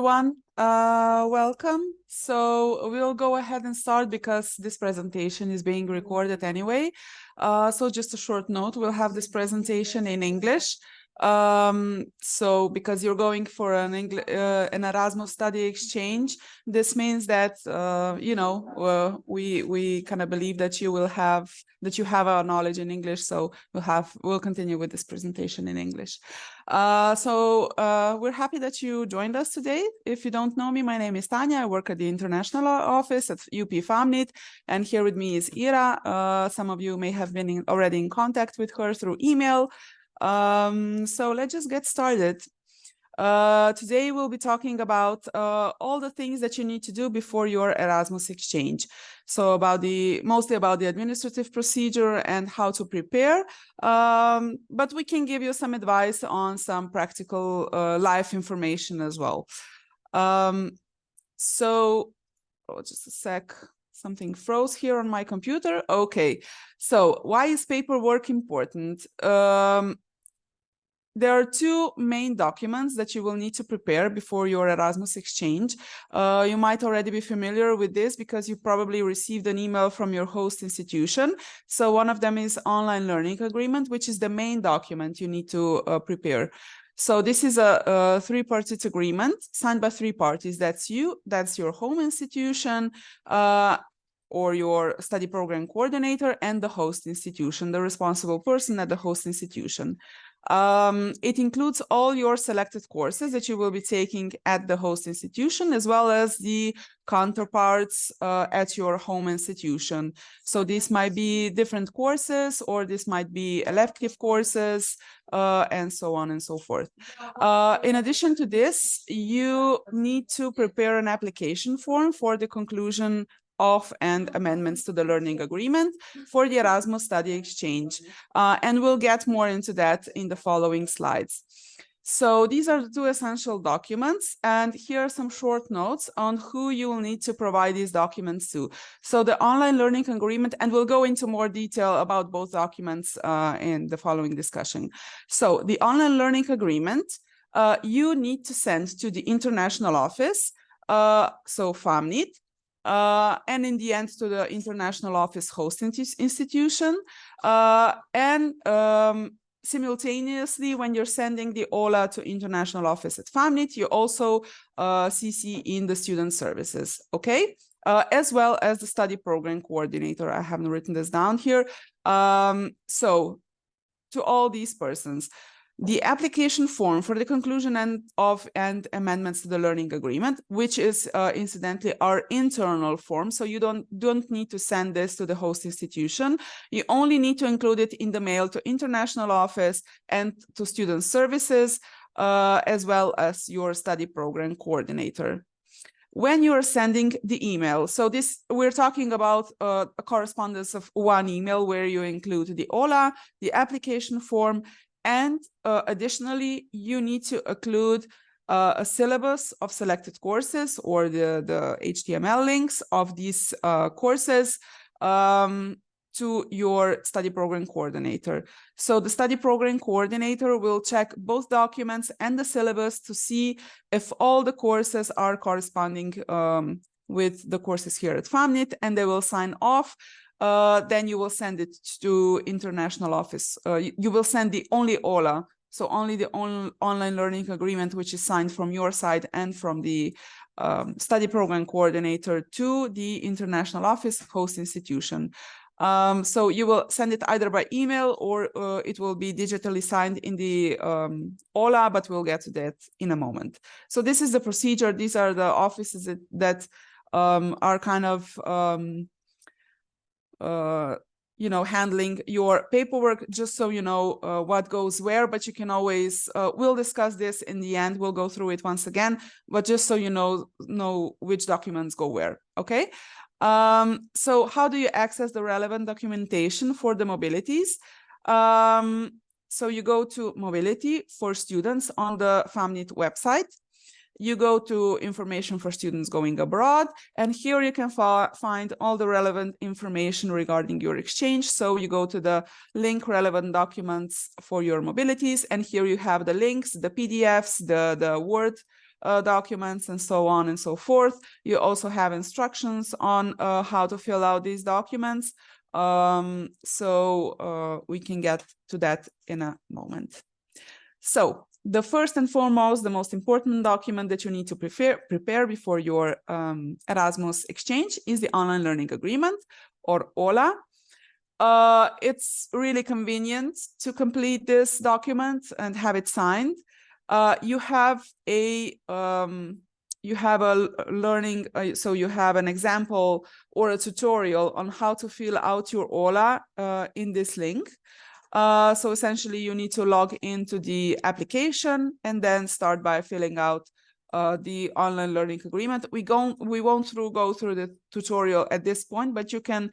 everyone. Welcome. So we'll go ahead and start because this presentation is being recorded anyway. So just a short note, we'll have this presentation in English. So because you're going for an Erasmus study exchange, this means that we kind of believe that you have our knowledge in English. So we'll continue with this presentation in English. We're happy that you joined us today. If you don't know me, my name is Tanya. I work at the international office at UP FAMNIT, and here with me is Ira. Some of you may have been already in contact with her through email. So let's just get started. Today we'll be talking about all the things that you need to do before your Erasmus exchange. So mostly about the administrative procedure and how to prepare, but we can give you some advice on some practical life information as well. Just a sec. Something froze here on my computer. Okay, so why is paperwork important? There are two main documents that you will need to prepare before your Erasmus exchange. You might already be familiar with this because you probably received an email from your host institution. So one of them is online learning agreement, which is the main document you need to prepare. So this is a three-party agreement signed by three parties. That's you, that's your home institution, or your study program coordinator, and the host institution, the responsible person at the host institution. It includes all your selected courses that you will be taking at the host institution, as well as the counterparts at your home institution. So this might be different courses, or this might be elective courses, and so on and so forth. In addition to this, you need to prepare an application form for the conclusion of and amendments to the learning agreement for the Erasmus study exchange. And we'll get more into that in the following slides. So these are the two essential documents, and here are some short notes on who you will need to provide these documents to. So the online learning agreement, and we'll go into more detail about both documents in the following discussion. So the online learning agreement, you need to send to the international office, so FAMNIT, and in the end to the international office host institution, simultaneously, when you're sending the OLA to international office at FAMNIT, you also CC in the student services, okay? As well as the study program coordinator. I haven't written this down here. So to all these persons, the application form for the conclusion and amendments to the learning agreement, which is incidentally our internal form. So you don't need to send this to the host institution. You only need to include it in the mail to international office and to student services, as well as your study program coordinator. When you're sending the email, so we're talking about a correspondence of one email where you include the OLA, the application form, and additionally, you need to include a syllabus of selected courses, or the HTML links of these courses to your study program coordinator. So the study program coordinator will check both documents and the syllabus to see if all the courses are corresponding with the courses here at FAMNIT, and they will sign off. Then you will send it to international office. You will send the only OLA, so only the online learning agreement, which is signed from your side and from the study program coordinator, to the international office host institution. So you will send it either by email, or it will be digitally signed in the OLA, but we'll get to that in a moment. So this is the procedure. These are the offices that are kind of handling your paperwork, just so you know what goes where. But you can always, we'll discuss this in the end, we'll go through it once again, but just so you know which documents go where, okay? So how do you access the relevant documentation for the mobilities? So you go to mobility for students on the FAMNIT website. You go to information for students going abroad, and here you can find all the relevant information regarding your exchange. So you go to the link relevant documents for your mobilities, and here you have the links, the PDFs, the Word documents and so on and so forth. You also have instructions on how to fill out these documents. We can get to that in a moment. So the first and foremost, the most important document that you need to prepare before your Erasmus exchange is the Online Learning Agreement, or OLA. It's really convenient to complete this document and have it signed. You have a learning, so you have an example or a tutorial on how to fill out your OLA in this link. So essentially you need to log into the application and then start by filling out the online learning agreement. We won't go through the tutorial at this point, but you can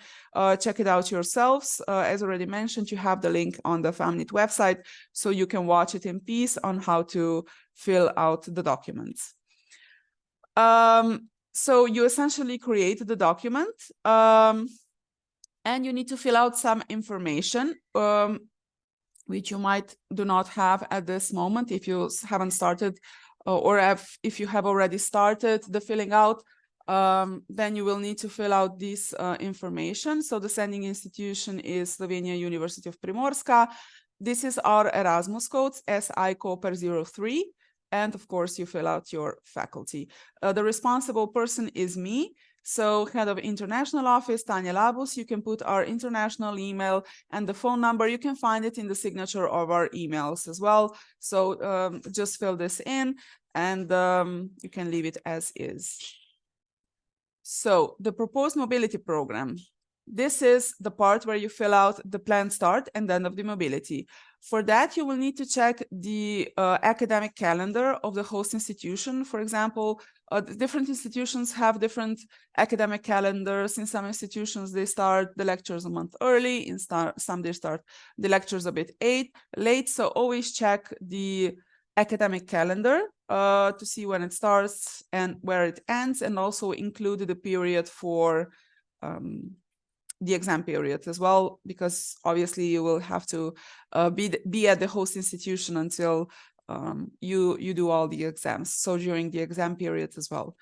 check it out yourselves. As already mentioned, you have the link on the FAMNIT website, so you can watch it in peace on how to fill out the documents. So you essentially create the document, and you need to fill out some information, which you might do not have at this moment if you haven't started, or if you have already started the filling out, then you will need to fill out this information. So the sending institution is Slovenia University of Primorska. This is our Erasmus codes, SI Koper 03. And of course, you fill out your faculty. The responsible person is me. So head of international office, Tanya Labus. You can put our international email and the phone number. You can find it in the signature of our emails as well. So just fill this in, and you can leave it as is. So the proposed mobility program. This is the part where you fill out the planned start and end of the mobility. For that, you will need to check the academic calendar of the host institution. For example, different institutions have different academic calendars. In some institutions, they start the lectures a month early. In some, they start the lectures a bit late. So always check the academic calendar to see when it starts and where it ends, and also include the period for the exam period as well, because obviously you will have to be at the host institution until you do all the exams. So during the exam period as well.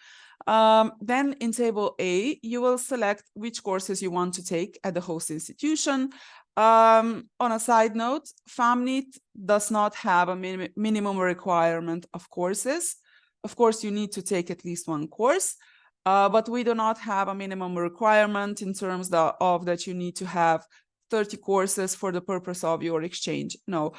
Then in table A, you will select which courses you want to take at the host institution. On a side note, FAMNIT does not have a minimum requirement of courses. Of course, you need to take at least one course. But we do not have a minimum requirement in terms of that you need to have 30 courses for the purpose of your exchange. No,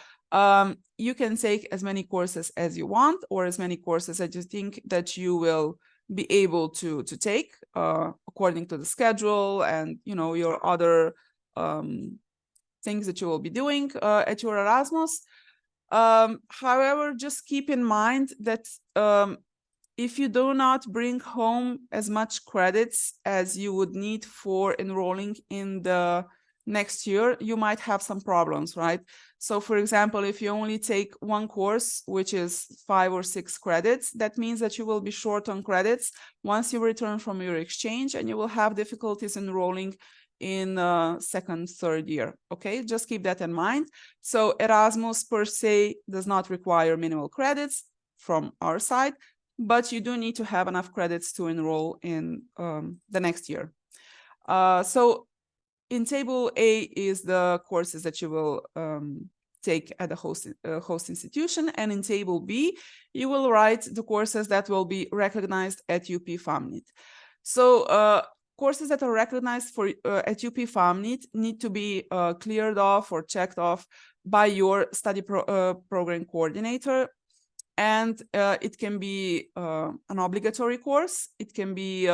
you can take as many courses as you want, or as many courses as you think that you will be able to take according to the schedule and your other things that you will be doing at your Erasmus. However, just keep in mind that if you do not bring home as much credits as you would need for enrolling in the next year, you might have some problems, right? So for example, if you only take one course, which is 5 or 6 credits, that means that you will be short on credits once you return from your exchange, and you will have difficulties enrolling in second, third year. Okay, just keep that in mind. So Erasmus per se does not require minimal credits from our side, but you do need to have enough credits to enroll in the next year. So in table A is the courses that you will take at the host institution, and in table B, you will write the courses that will be recognized at UP FAMNIT. So courses that are recognized for at UP FAMNIT need to be cleared off or checked off by your study program coordinator. And it can be an obligatory course, it can be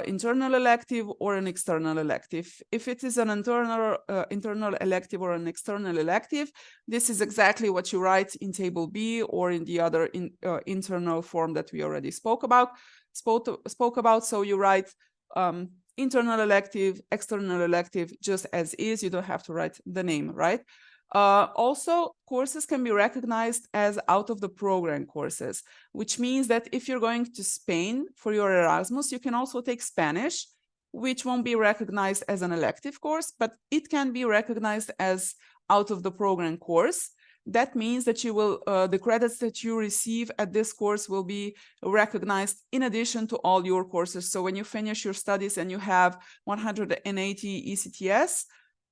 internal elective or an external elective. If it is an internal elective or an external elective, this is exactly what you write in table B or in the other internal form that we already spoke about. So you write internal elective, external elective, just as is. You don't have to write the name, right? Also, courses can be recognized as out of the program courses, which means that if you're going to Spain for your Erasmus, you can also take Spanish, which won't be recognized as an elective course, but it can be recognized as out of the program course. That means that you will, the credits that you receive at this course will be recognized in addition to all your courses. So when you finish your studies and you have 180 ECTS,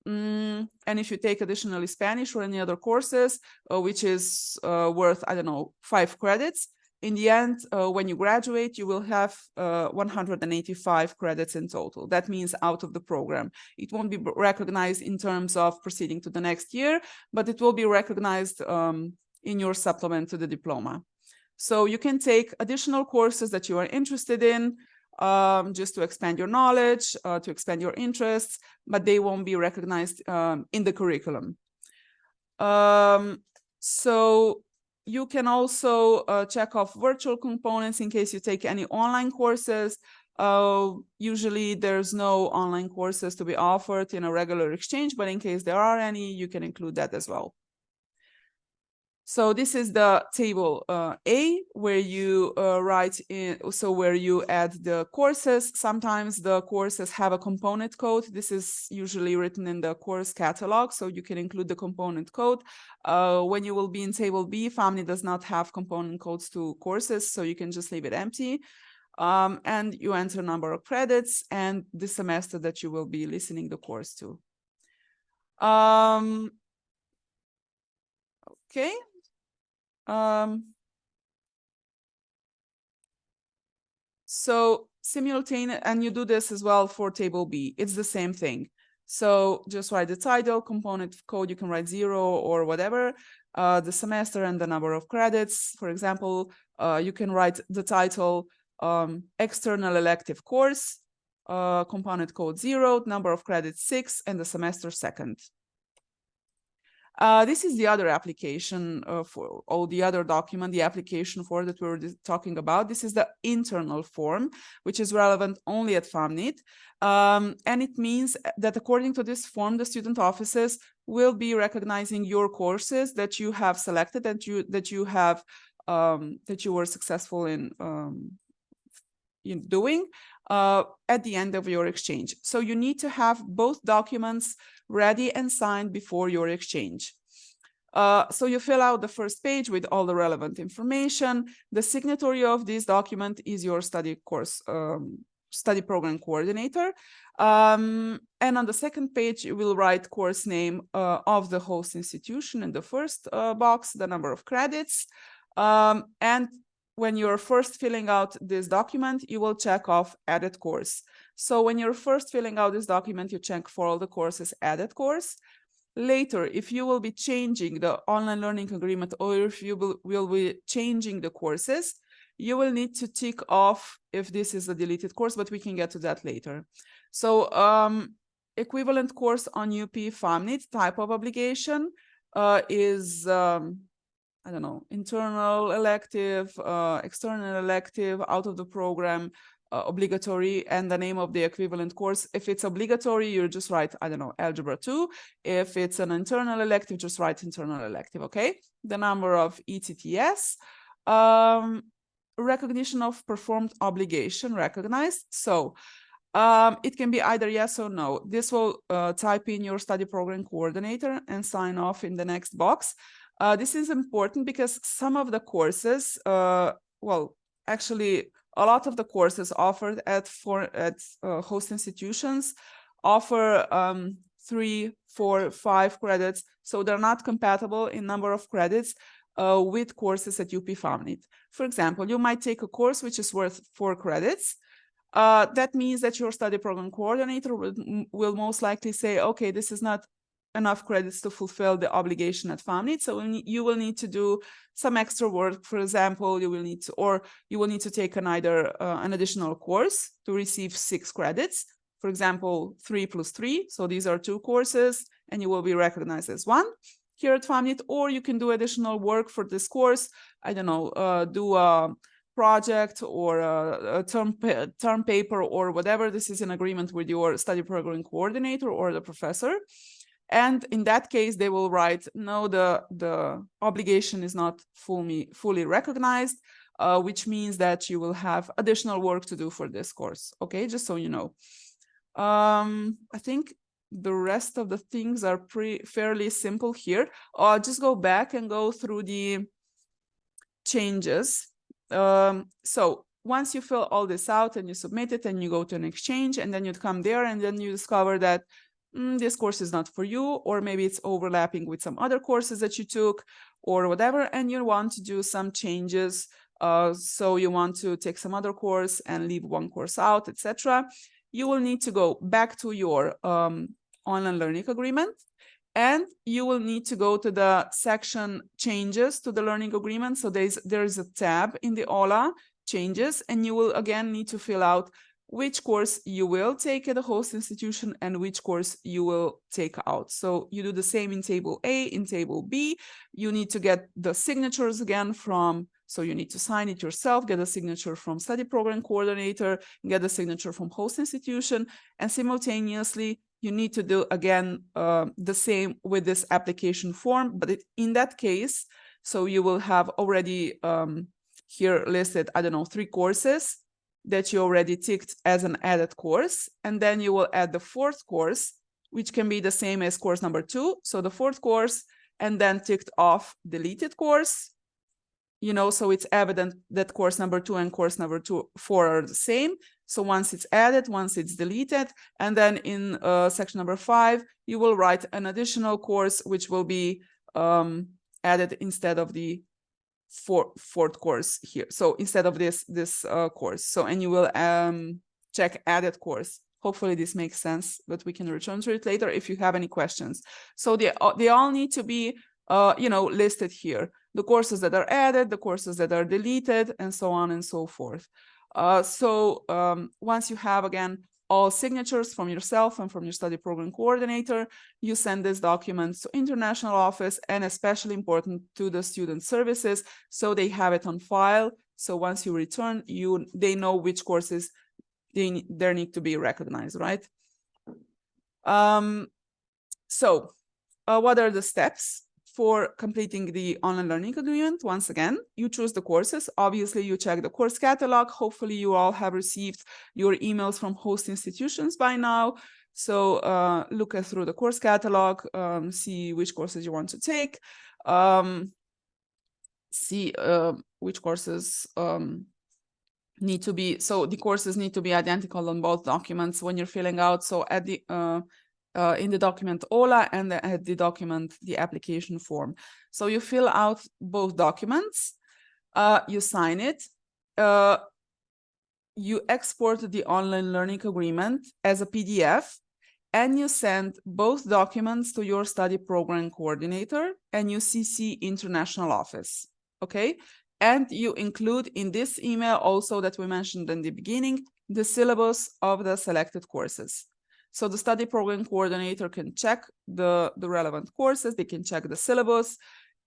and if you take additionally Spanish or any other courses, which is worth, I don't know, 5 credits, in the end, when you graduate, you will have 185 credits in total. That means out of the program. It won't be recognized in terms of proceeding to the next year, but it will be recognized in your supplement to the diploma. So you can take additional courses that you are interested in, just to expand your knowledge, to expand your interests, but they won't be recognized in the curriculum. So you can also check off virtual components in case you take any online courses. Usually there's no online courses to be offered in a regular exchange, but in case there are any, you can include that as well. So this is the table A, where you write in, so where you add the courses. Sometimes the courses have a component code. This is usually written in the course catalog, so you can include the component code. When you will be in table B, Family does not have component codes to courses, so you can just leave it empty. And you enter number of credits and the semester that you will be listening the course to. Okay. So simultaneous, and you do this as well for table B. It's the same thing. So just write the title, component code, you can write 0 or whatever, the semester and the number of credits. For example, you can write the title, external elective course, component code 0, number of credits 6, and the semester 2nd. This is the other application for all the other document, the application for that we were talking about. This is the internal form, which is relevant only at FAMNIT. And it means that according to this form, the student offices will be recognizing your courses that you have selected, that you were successful in doing at the end of your exchange. So you need to have both documents ready and signed before your exchange. So you fill out the first page with all the relevant information. The signatory of this document is your study program coordinator. And on the second page, you will write course name of the host institution in the first box, the number of credits. And when you're first filling out this document, you will check off added course. So when you're first filling out this document, you check for all the courses added course. Later, if you will be changing the online learning agreement or if you will be changing the courses, you will need to tick off if this is a deleted course, but we can get to that later. So equivalent course on UP FAMNIT type of obligation is I don't know, internal elective, external elective, out of the program, obligatory, and the name of the equivalent course. If it's obligatory, you just write, I don't know, Algebra 2. If it's an internal elective, just write internal elective, okay? The number of ECTS, recognition of performed obligation recognized. So it can be either yes or no. This will type in your study program coordinator and sign off in the next box. This is important because some of the courses, well, actually, a lot of the courses offered at host institutions offer 3, 4, 5 credits. So they're not compatible in number of credits with courses at UP FAMNIT. For example, you might take a course which is worth 4 credits. That means that your study program coordinator will most likely say, okay, this is not enough credits to fulfill the obligation at FAMNIT. So you will need to do some extra work. For example, you will need to take an additional course to receive 6 credits. For example, 3 plus 3. So these are 2 courses and you will be recognized as 1 here at FAMNIT, or you can do additional work for this course. I don't know, do a project or a term paper or whatever. This is in agreement with your study program coordinator or the professor. And in that case, they will write, no, the obligation is not fully recognized, which means that you will have additional work to do for this course. Okay, just so you know. I think the rest of the things are fairly simple here. Just go back and go through the changes. So once you fill all this out and you submit it and you go to an exchange, and then you'd come there and then you discover that this course is not for you, or maybe it's overlapping with some other courses that you took or whatever, and you want to do some changes. So you want to take some other course and leave one course out, etc. You will need to go back to your online learning agreement, and you will need to go to the section changes to the learning agreement. So there's a tab in the OLA changes, and you will again need to fill out which course you will take at the host institution and which course you will take out. So you do the same in table A. In table B, you need to get the signatures again from, so you need to sign it yourself, get a signature from study program coordinator, get a signature from host institution, and simultaneously you need to do again the same with this application form. But in that case, so you will have already here listed, I don't know, 3 courses that you already ticked as an added course, and then you will add the 4th course, which can be the same as course number 2. So the 4th course, and then ticked off deleted course. You know, so it's evident that course number 2 and course number 4 are the same. So once it's added, once it's deleted, and then in section number 5, you will write an additional course, which will be added instead of the fourth course here. So instead of this course. So, and you will check added course. Hopefully this makes sense, but we can return to it later if you have any questions. So they all need to be you know, listed here. The courses that are added, the courses that are deleted, and so on and so forth. Once you have, again, all signatures from yourself and from your study program coordinator, you send these documents to international office, and especially important to the student services, so they have it on file. So once you return, they know which courses they need to be recognized, right? What are the steps for completing the online learning agreement? Once again, you choose the courses. Obviously, you check the course catalog. Hopefully, you all have received your emails from host institutions by now. So look through the course catalog, see which courses you want to take, see which courses need to be, so the courses need to be identical on both documents when you're filling out. So at the in the document OLA and at the document, the application form. So you fill out both documents, you sign it, you export the online learning agreement as a PDF, and you send both documents to your study program coordinator, and you CC international office, okay? And you include in this email also that we mentioned in the beginning, the syllabus of the selected courses. So the study program coordinator can check the relevant courses, they can check the syllabus,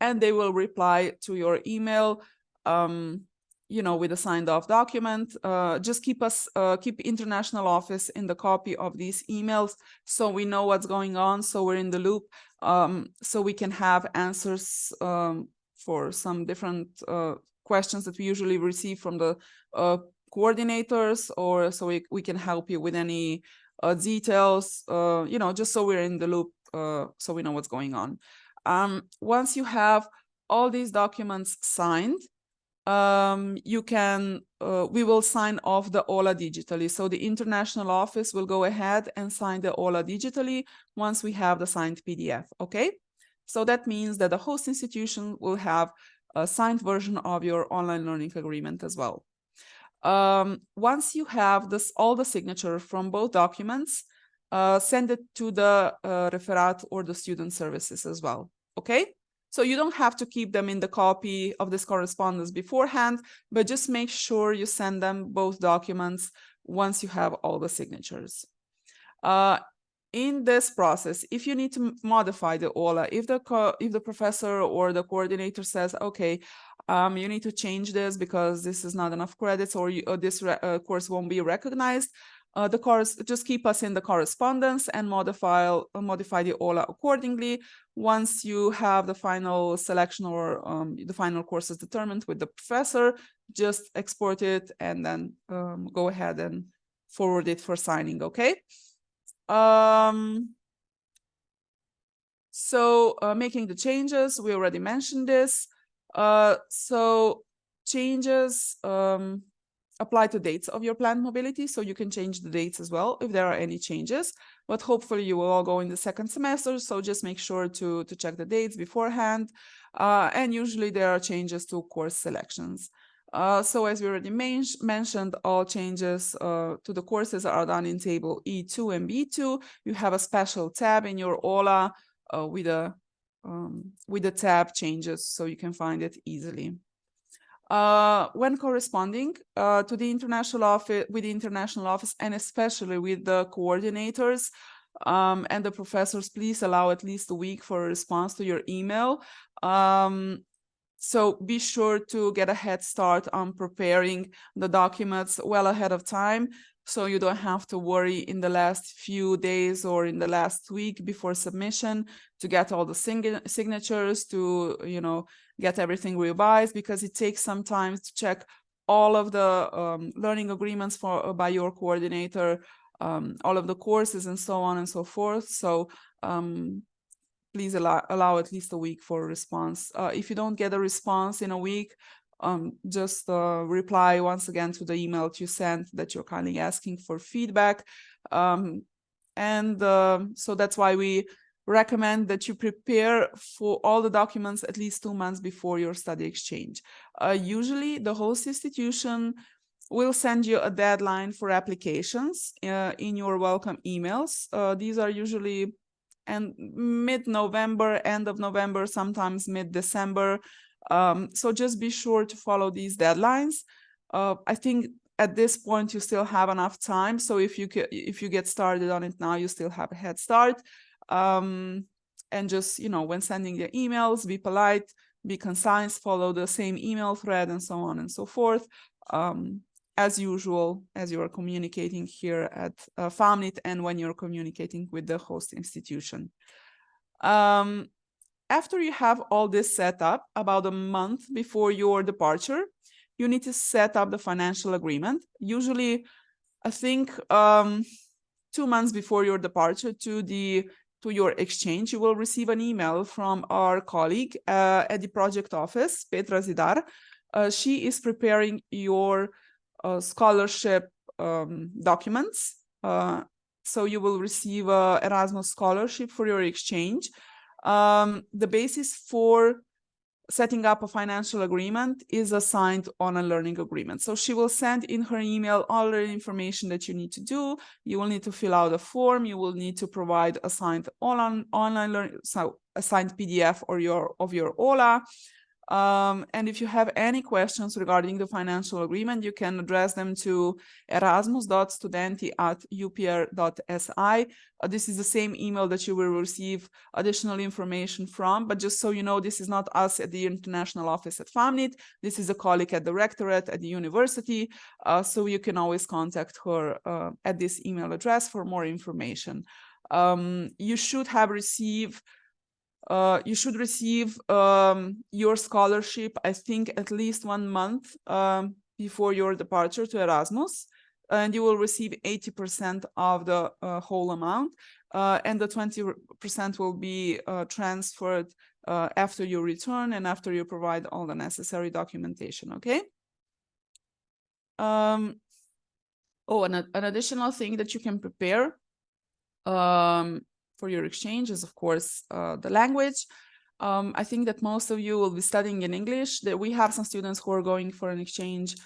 and they will reply to your email, you know, with a signed off document. Just keep international office in the copy of these emails so we know what's going on, so we're in the loop, so we can have answers for some different questions that we usually receive from the coordinators, or so we can help you with any details, you know, just so we're in the loop, so we know what's going on. Once you have all these documents signed, you can, we will sign off the OLA digitally. So the international office will go ahead and sign the OLA digitally once we have the signed PDF, okay? So that means that the host institution will have a signed version of your online learning agreement as well. Once you have all the signature from both documents, send it to the referat or the student services as well, okay? So you don't have to keep them in the copy of this correspondence beforehand, but just make sure you send them both documents once you have all the signatures. In this process, if you need to modify the OLA, if the professor or the coordinator says, okay, you need to change this because this is not enough credits, or this course won't be recognized, just keep us in the correspondence and modify the OLA accordingly. Once you have the final selection or the final courses determined with the professor, just export it and then go ahead and forward it for signing, okay? So making the changes, we already mentioned this. So changes apply to dates of your planned mobility, so you can change the dates as well if there are any changes. But hopefully you will all go in the second semester, so just make sure to check the dates beforehand. And usually there are changes to course selections. So as we already mentioned, all changes to the courses are done in table E2 and B2. You have a special tab in your OLA with the tab changes, so you can find it easily. When corresponding to the international office, with the international office, and especially with the coordinators and the professors, please allow at least a week for a response to your email. So be sure to get a head start on preparing the documents well ahead of time, so you don't have to worry in the last few days or in the last week before submission to get all the signatures, to, you know, get everything revised, because it takes some time to check all of the learning agreements by your coordinator, all of the courses and so on and so forth. So please allow at least a week for a response. If you don't get a response in a week, just reply once again to the email that you sent that you're kindly asking for feedback. So that's why we recommend that you prepare for all the documents at least 2 months before your study exchange. Usually the host institution will send you a deadline for applications in your welcome emails. These are usually mid-November, end of November, sometimes mid-December. So just be sure to follow these deadlines. I think at this point you still have enough time. So if you get started on it now, you still have a head start. And just, you know, when sending the emails, be polite, be concise, follow the same email thread, and so on and so forth. As usual, as you are communicating here at FAMNIT and when you're communicating with the host institution. After you have all this set up, about a month before your departure, you need to set up the financial agreement. Usually, I think 2 months before your departure to your exchange, you will receive an email from our colleague at the project office, Petra Zidar. She is preparing your scholarship documents. So you will receive an Erasmus scholarship for your exchange. The basis for setting up a financial agreement is a signed online learning agreement. So she will send in her email all the information that you need to do. You will need to fill out a form. You will need to provide a signed online learning, so a signed PDF of your OLA. And if you have any questions regarding the financial agreement, you can address them to erasmus.studenti@upr.si. This is the same email that you will receive additional information from, but just so you know, this is not us at the international office at FAMNIT. This is a colleague at the rectorate at the university. So you can always contact her at this email address for more information. You should receive your scholarship, I think, at least 1 month before your departure to Erasmus, and you will receive 80% of the whole amount, and the 20% will be transferred after you return and after you provide all the necessary documentation, okay? An additional thing that you can prepare for your exchange is, of course, the language. I think that most of you will be studying in English. That we have some students who are going for an exchange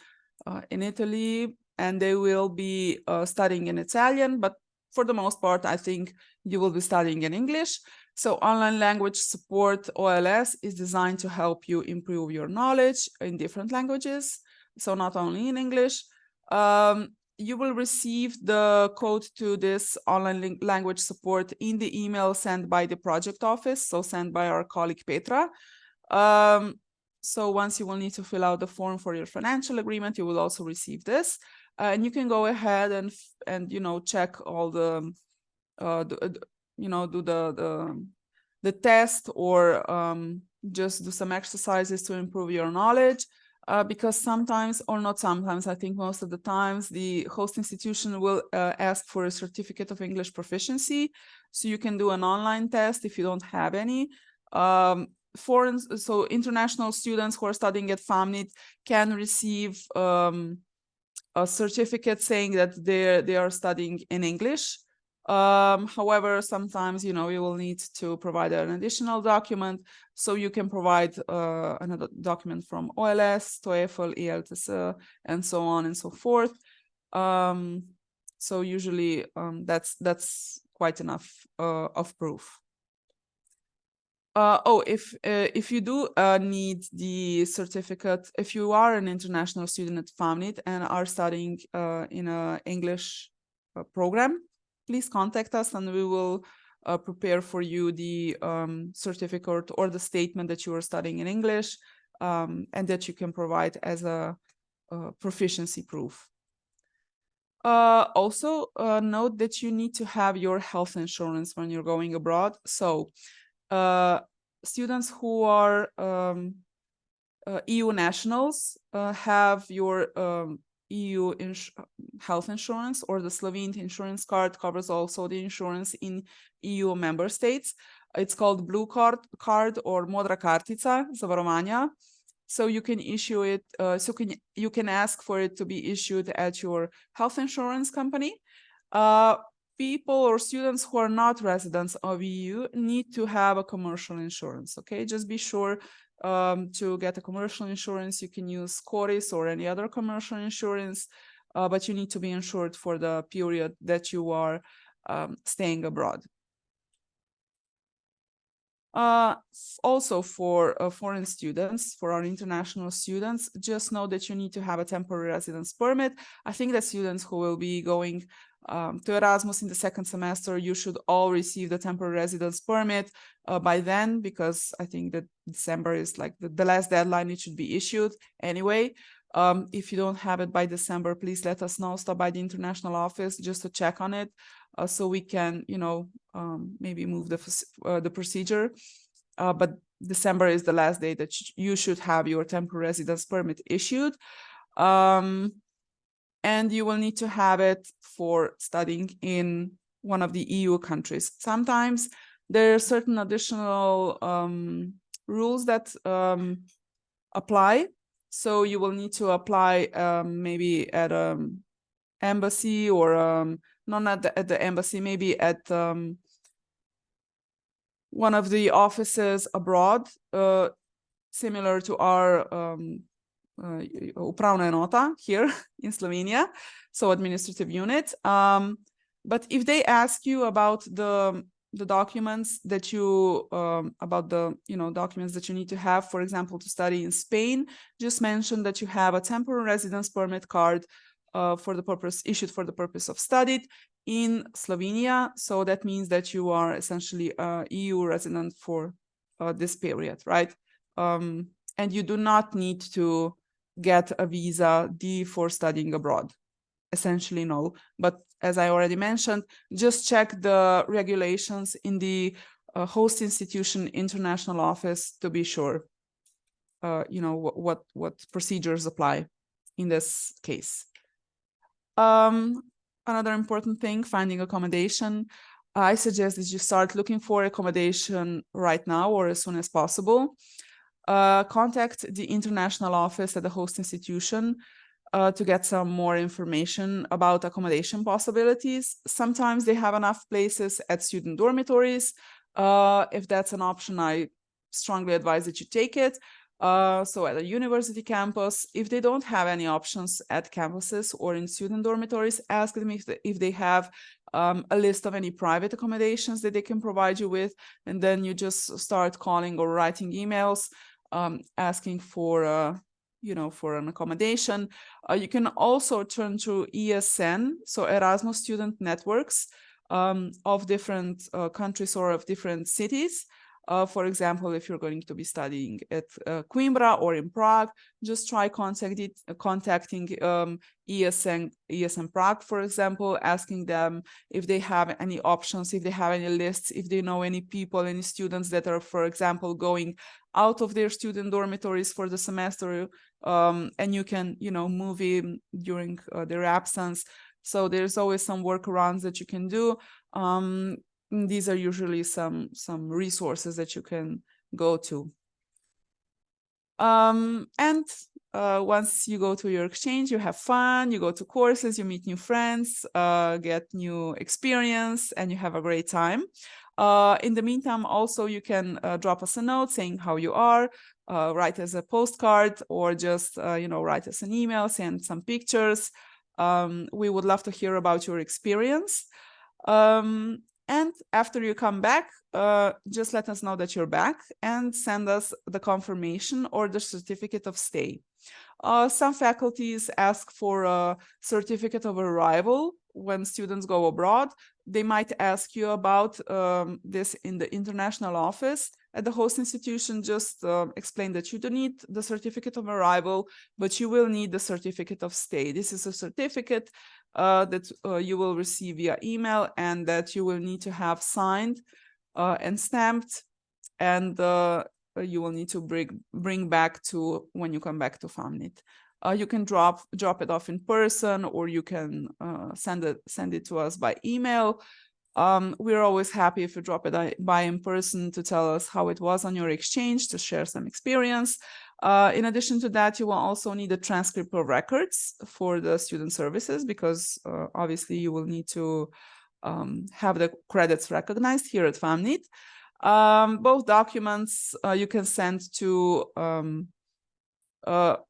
in Italy, and they will be studying in Italian, but for the most part, I think you will be studying in English. So online language support, OLS, is designed to help you improve your knowledge in different languages, so not only in English. You will receive the code to this online language support in the email sent by the project office, so sent by our colleague Petra. So once you will need to fill out the form for your financial agreement, you will also receive this. And you can go ahead and you know, check all the you know, do the test, or just do some exercises to improve your knowledge. because sometimes, or not sometimes, I think most of the times, the host institution will ask for a certificate of English proficiency. So you can do an online test if you don't have any. So international students who are studying at FAMNIT can receive a certificate saying that they are studying in English. However, sometimes, you will need to provide an additional document. So you can provide another document from OLS, TOEFL, ELTS, and so on and so forth. So usually that's quite enough of proof. If you do need the certificate, if you are an international student at FAMNIT and are studying in an English program, please contact us and we will prepare for you the certificate or the statement that you are studying in English and that you can provide as a proficiency proof. Also, note that you need to have your health insurance when you're going abroad. So students who are EU nationals have your EU health insurance, or the Slovene insurance card covers also the insurance in EU member states. It's called Blue card or Modra kartica zavarovanja. So you can issue it, you can ask for it to be issued at your health insurance company. People or students who are not residents of EU need to have a commercial insurance, okay? Just be sure to get a commercial insurance. You can use Coris or any other commercial insurance, but you need to be insured for the period that you are staying abroad. Also for foreign students, for our international students, just know that you need to have a temporary residence permit. I think that students who will be going to Erasmus in the second semester, you should all receive the temporary residence permit by then, because I think that December is like the last deadline it should be issued anyway. If you don't have it by December, please let us know. Stop by the international office just to check on it, so we can, maybe move the procedure. But December is the last day that you should have your temporary residence permit issued. And you will need to have it for studying in one of the EU countries. Sometimes there are certain additional rules that apply. So you will need to apply maybe at an embassy, or not at the embassy, maybe at one of the offices abroad, similar to our Upravna enota here in Slovenia, so administrative unit. But if they ask you about the documents that you documents that you need to have, for example, to study in Spain, just mention that you have a temporary residence permit card issued for the purpose of study in Slovenia. So that means that you are essentially a EU resident for this period, right? And you do not need to get a visa D for studying abroad. Essentially, no. But as I already mentioned, just check the regulations in the host institution international office to be sure, what procedures apply in this case. Another important thing, finding accommodation. I suggest that you start looking for accommodation right now or as soon as possible. Contact the international office at the host institution to get some more information about accommodation possibilities. Sometimes they have enough places at student dormitories. If that's an option, I strongly advise that you take it. So at a university campus, if they don't have any options at campuses or in student dormitories, ask them if they have a list of any private accommodations that they can provide you with, and then you just start calling or writing emails asking for for an accommodation. You can also turn to ESN, so Erasmus student networks of different countries or of different cities. For example, if you're going to be studying at Coimbra or in Prague, just try contacting ESN Prague, for example, asking them if they have any options, if they have any lists, if they know any people, any students that are, for example, going out of their student dormitories for the semester. and you can, move in during their absence. So there's always some workarounds that you can do. These are usually some resources that you can go to. And once you go to your exchange, you have fun, you go to courses, you meet new friends, get new experience, and you have a great time. In the meantime, also, you can drop us a note saying how you are, write us a postcard, or just, write us an email, send some pictures. We would love to hear about your experience. And after you come back, just let us know that you're back and send us the confirmation or the certificate of stay. Some faculties ask for a certificate of arrival when students go abroad. They might ask you about this in the international office. At the host institution, just explain that you don't need the certificate of arrival, but you will need the certificate of stay. This is a certificate that you will receive via email and that you will need to have signed and stamped, and you will need to bring back to when you come back to FAMNIT. You can drop it off in person, or you can send it to us by email. We're always happy if you drop it by in person to tell us how it was on your exchange, to share some experience. In addition to that, you will also need a transcript of records for the student services, because obviously you will need to have the credits recognized here at FAMNIT. Both documents you can send to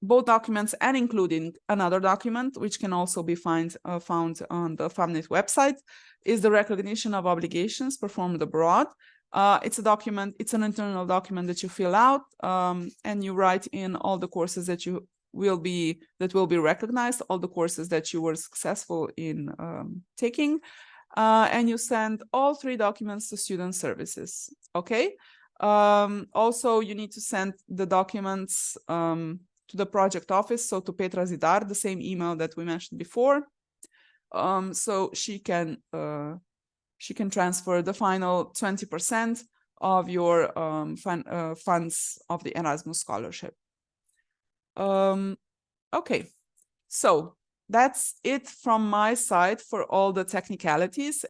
both documents, and including another document, which can also be found on the FAMNIT website, is the recognition of obligations performed abroad. It's a document, it's an internal document that you fill out, and you write in all the courses that will be recognized, all the courses that you were successful in taking, and you send all 3 documents to student services. Okay. Also, you need to send the documents to the project office, so to Petra Zidar, the same email that we mentioned before, so she can transfer the final 20% of your funds of the Erasmus scholarship. Okay, so that's it from my side for all the technicalities.